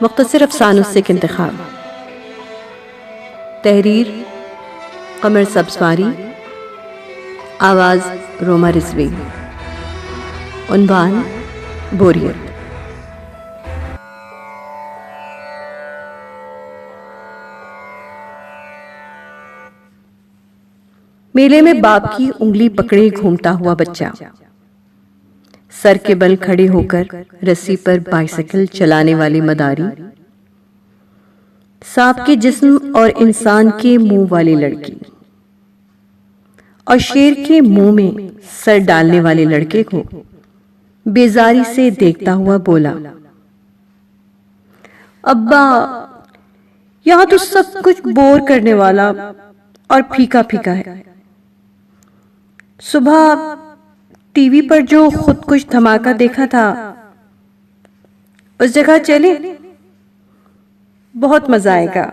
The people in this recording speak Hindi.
मुख्तसर अफसानों से इंतखाब। तहरीर कमर सब्ज़वारी, आवाज़ रोमा रिजवी। उन्वान बोरियत। मेले में बाप की उंगली पकड़े घूमता हुआ बच्चा, सर के बल खड़े होकर रस्सी पर बाइसिकल चलाने वाली मदारी, सांप के जिस्म और इंसान के मुंह वाली लड़की और शेर के मुंह में सर डालने वाले लड़के को बेजारी से देखता हुआ बोला, अब्बा, यहां तो सब कुछ बोर करने वाला और फीका फीका है। सुबह टीवी पर जो खुद कुछ धमाका देखा था, उस जगह चले, बहुत मजा आएगा।